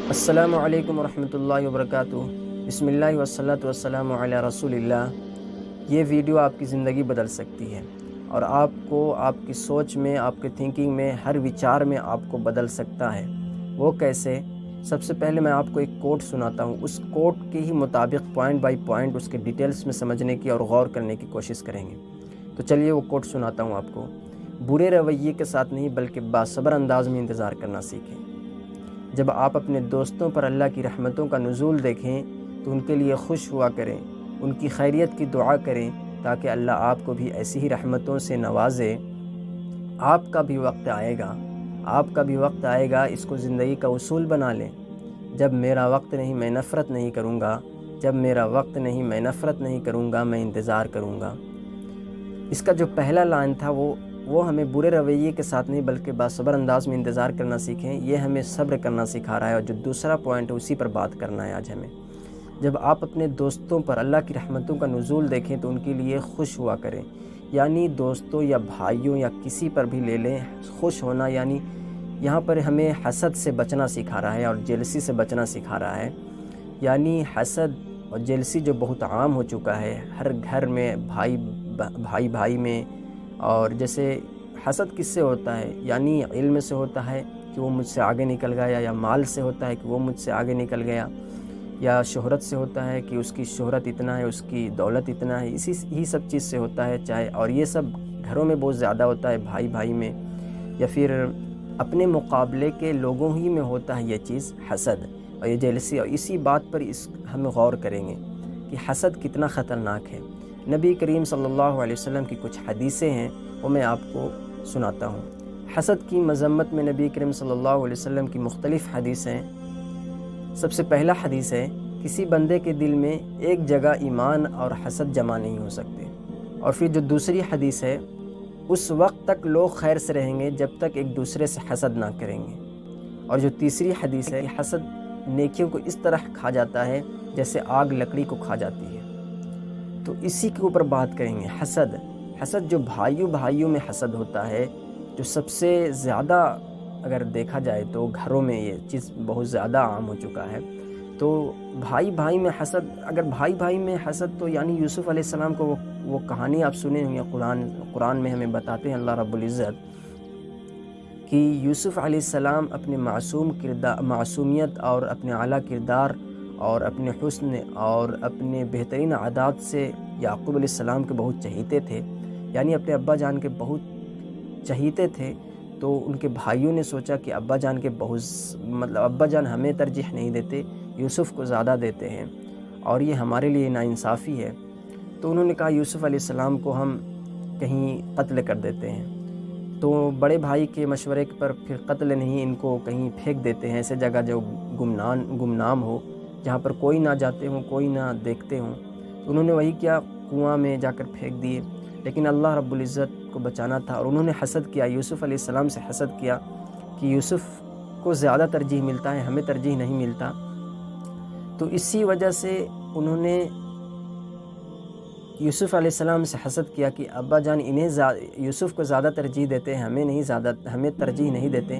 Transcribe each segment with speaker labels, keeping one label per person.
Speaker 1: السلام علیکم ورحمۃ اللہ وبرکاتہ۔ بسم اللہ والصلاۃ والسلام علی رسول اللہ۔ یہ ویڈیو آپ کی زندگی بدل سکتی ہے اور آپ کو آپ کی سوچ میں، آپ کے تھنکنگ میں، ہر وچار میں آپ کو بدل سکتا ہے۔ وہ کیسے؟ سب سے پہلے میں آپ کو ایک کوٹ سناتا ہوں، اس کوٹ کے ہی مطابق پوائنٹ بائی پوائنٹ اس کے ڈیٹیلز میں سمجھنے کی اور غور کرنے کی کوشش کریں گے۔ تو چلیے وہ کوٹ سناتا ہوں آپ کو۔ برے رویے کے ساتھ نہیں بلکہ باصبر انداز میں انتظار کرنا سیکھیں۔ جب آپ اپنے دوستوں پر اللہ کی رحمتوں کا نزول دیکھیں تو ان کے لیے خوش ہوا کریں، ان کی خیریت کی دعا کریں تاکہ اللہ آپ کو بھی ایسی ہی رحمتوں سے نوازے۔ آپ کا بھی وقت آئے گا، اس کو زندگی کا اصول بنا لیں۔ جب میرا وقت نہیں میں نفرت نہیں کروں گا، میں انتظار کروں گا۔ اس کا جو پہلا لائن تھا وہ ہمیں برے رویے کے ساتھ نہیں بلکہ باصبر انداز میں انتظار کرنا سیکھیں، یہ ہمیں صبر کرنا سکھا رہا ہے۔ اور جو دوسرا پوائنٹ ہے اسی پر بات کرنا ہے آج ہمیں۔ جب آپ اپنے دوستوں پر اللہ کی رحمتوں کا نزول دیکھیں تو ان کے لیے خوش ہوا کریں، یعنی دوستوں یا بھائیوں یا کسی پر بھی لے لیں، خوش ہونا یعنی یہاں پر ہمیں حسد سے بچنا سکھا رہا ہے اور جیلسی سے بچنا سکھا رہا ہے۔ یعنی حسد اور جیلسی جو بہت عام ہو چکا ہے ہر گھر میں، بھائی میں۔ اور جیسے حسد کس سے ہوتا ہے؟ یعنی علم سے ہوتا ہے کہ وہ مجھ سے آگے نکل گیا، یا مال سے ہوتا ہے کہ وہ مجھ سے آگے نکل گیا، یا شہرت سے ہوتا ہے کہ اس کی شہرت اتنا ہے، اس کی دولت اتنا ہے، یہی سب چیز سے ہوتا ہے چاہے۔ اور یہ سب گھروں میں بہت زیادہ ہوتا ہے، بھائی میں، یا پھر اپنے مقابلے کے لوگوں ہی میں ہوتا ہے یہ چیز حسد اور یہ جیلسی۔ اور اسی بات پر ہم غور کریں گے کہ حسد کتنا خطرناک ہے۔ نبی کریم صلی اللہ علیہ وسلم کی کچھ حدیثیں ہیں، وہ میں آپ کو سناتا ہوں۔ حسد کی مذمت میں نبی کریم صلی اللہ علیہ وسلم کی مختلف حدیثیں۔ سب سے پہلا حدیث ہے، کسی بندے کے دل میں ایک جگہ ایمان اور حسد جمع نہیں ہو سکتے۔ اور پھر جو دوسری حدیث ہے، اس وقت تک لوگ خیر سے رہیں گے جب تک ایک دوسرے سے حسد نہ کریں گے۔ اور جو تیسری حدیث ہے، حسد نیکیوں کو اس طرح کھا جاتا ہے جیسے آگ لکڑی کو کھا جاتی ہے۔ تو اسی کے اوپر بات کریں گے۔ حسد جو بھائیوں میں حسد ہوتا ہے، جو سب سے زیادہ اگر دیکھا جائے تو گھروں میں یہ چیز بہت زیادہ عام ہو چکا ہے۔ تو بھائی میں حسد، اگر بھائی میں حسد تو یعنی یوسف علیہ السلام کو وہ کہانی آپ سنے ہوں گے، قرآن میں ہمیں بتاتے ہیں اللہ رب العزت کہ یوسف علیہ السلام اپنے معصومیت اور اپنے اعلیٰ کردار اور اپنے حسن اور اپنے بہترین عادات سے یعقوب علیہ السلام کے بہت چہیتے تھے، یعنی اپنے ابا جان کے بہت چہیتے تھے۔ تو ان کے بھائیوں نے سوچا کہ ابا جان ہمیں ترجیح نہیں دیتے، یوسف کو زیادہ دیتے ہیں اور یہ ہمارے لیے ناانصافی ہے۔ تو انہوں نے کہا یوسف علیہ السلام کو ہم کہیں قتل کر دیتے ہیں۔ تو بڑے بھائی کے مشورے پر پھر قتل نہیں، ان کو کہیں پھینک دیتے ہیں، ایسے جگہ جو گمنام ہو، جہاں پر کوئی نہ جاتے ہوں، کوئی نہ دیکھتے ہوں۔ تو انہوں نے وہی کیا، کنواں میں جا کر پھینک دیے۔ لیکن اللہ رب العزت کو بچانا تھا اور انہوں نے حسد کیا، یوسف علیہ السلام سے حسد کیا کہ یوسف کو زیادہ ترجیح ملتا ہے، ہمیں ترجیح نہیں ملتا۔ تو اسی وجہ سے انہوں نے یوسف علیہ السلام سے حسد کیا کہ ابا جان یوسف کو زیادہ ترجیح دیتے ہیں، ہمیں ترجیح نہیں دیتے،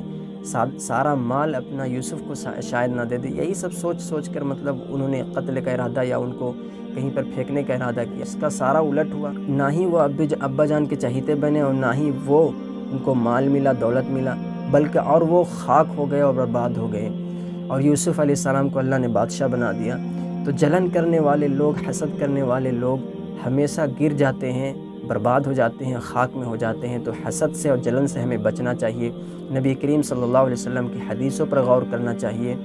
Speaker 1: سارا مال اپنا یوسف کو شاید نہ دے دے۔ یہی سب سوچ کر انہوں نے قتل کا ارادہ یا ان کو کہیں پر پھینکنے کا ارادہ کیا۔ اس کا سارا الٹ ہوا، نہ ہی وہ ابا جان کے چہیتے بنے اور نہ ہی ان کو مال ملا، دولت ملا، بلکہ اور وہ خاک ہو گئے اور برباد ہو گئے۔ اور یوسف علیہ السلام کو اللہ نے بادشاہ بنا دیا۔ تو جلن کرنے والے لوگ، حسد کرنے والے لوگ ہمیشہ گر جاتے ہیں، برباد ہو جاتے ہیں، خاک میں ہو جاتے ہیں۔ تو حسد سے اور جلن سے ہمیں بچنا چاہیے، نبی کریم صلی اللہ علیہ وسلم کی حدیثوں پر غور کرنا چاہیے۔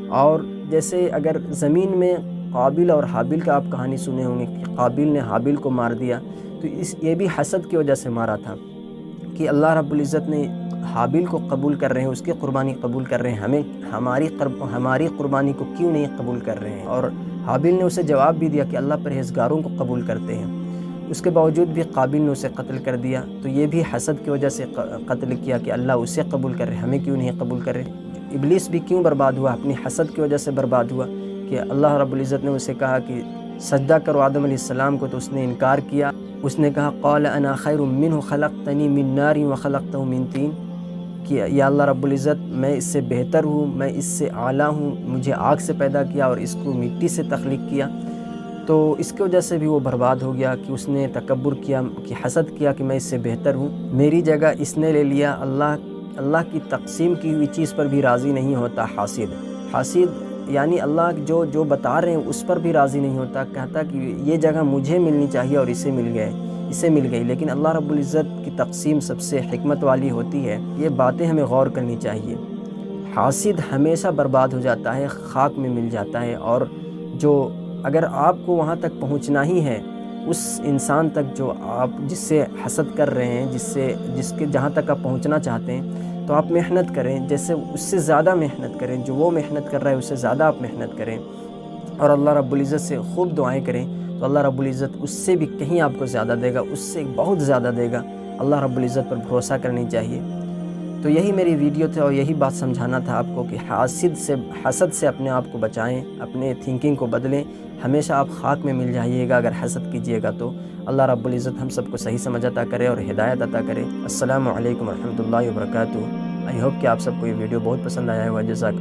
Speaker 1: اور جیسے اگر زمین میں قابل اور حابل کا آپ کہانی سنے ہوں گے کہ قابل نے حابل کو مار دیا، تو یہ بھی حسد کی وجہ سے مارا تھا کہ اللہ رب العزت نے حابل کو قبول کر رہے ہیں، اس کی قربانی قبول کر رہے ہیں، ہماری قربانی کو کیوں نہیں قبول کر رہے ہیں؟ اور حابل نے اسے جواب بھی دیا کہ اللہ پرہیزگاروں کو قبول کرتے ہیں۔ اس کے باوجود بھی قابل نے اسے قتل کر دیا۔ تو یہ بھی حسد کی وجہ سے قتل کیا کہ اللہ اسے قبول کر رہے ہیں، ہمیں کیوں نہیں قبول کر رہے؟ ابلیس بھی کیوں برباد ہوا؟ اپنی حسد کی وجہ سے برباد ہوا کہ اللہ رب العزت نے اسے کہا کہ سجدہ کرو آدم علیہ السلام کو، تو اس نے انکار کیا۔ اس نے کہا قال انا خیر منہ خلقتنی من نار وخلقتہ من طین، کہ یا اللہ رب العزت میں اس سے بہتر ہوں، میں اس سے اعلیٰ ہوں، مجھے آگ سے پیدا کیا اور اس کو مٹی سے تخلیق کیا، تو اس کی وجہ سے بھی وہ برباد ہو گیا کہ اس نے تکبر کیا، کہ حسد کیا کہ میں اس سے بہتر ہوں، میری جگہ اس نے لے لیا۔ اللہ کی تقسیم کی ہوئی چیز پر بھی راضی نہیں ہوتا حاسد یعنی اللہ جو بتا رہے ہیں اس پر بھی راضی نہیں ہوتا، کہتا کہ یہ جگہ مجھے ملنی چاہیے اور اسے مل گئی، لیکن اللہ رب العزت کی تقسیم سب سے حکمت والی ہوتی ہے۔ یہ باتیں ہمیں غور کرنی چاہیے۔ حاسد ہمیشہ برباد ہو جاتا ہے، خاک میں مل جاتا ہے، اور اگر آپ کو وہاں تک پہنچنا ہی ہے، اس انسان تک جو آپ جس سے حسد کر رہے ہیں، جہاں تک آپ پہنچنا چاہتے ہیں، تو آپ محنت کریں، جیسے اس سے زیادہ محنت کریں، جو وہ محنت کر رہا ہے اس سے زیادہ آپ محنت کریں، اور اللہ رب العزت سے خوب دعائیں کریں، تو اللہ رب العزت اس سے بھی کہیں آپ کو زیادہ دے گا، اس سے بہت زیادہ دے گا۔ اللہ رب العزت پر بھروسہ کرنی چاہیے۔ تو یہی میری ویڈیو تھا اور یہی بات سمجھانا تھا آپ کو کہ حسد سے اپنے آپ کو بچائیں، اپنے تھنکنگ کو بدلیں۔ ہمیشہ آپ خاک میں مل جائیے گا اگر حسد کیجیے گا تو۔ اللہ رب العزت ہم سب کو صحیح سمجھ عطا کرے اور ہدایت عطا کرے۔ السلام علیکم ورحمۃ اللہ وبرکاتہ۔ آئی ہوپ کہ آپ سب کو یہ ویڈیو بہت پسند آیا ہوگا۔ جزاک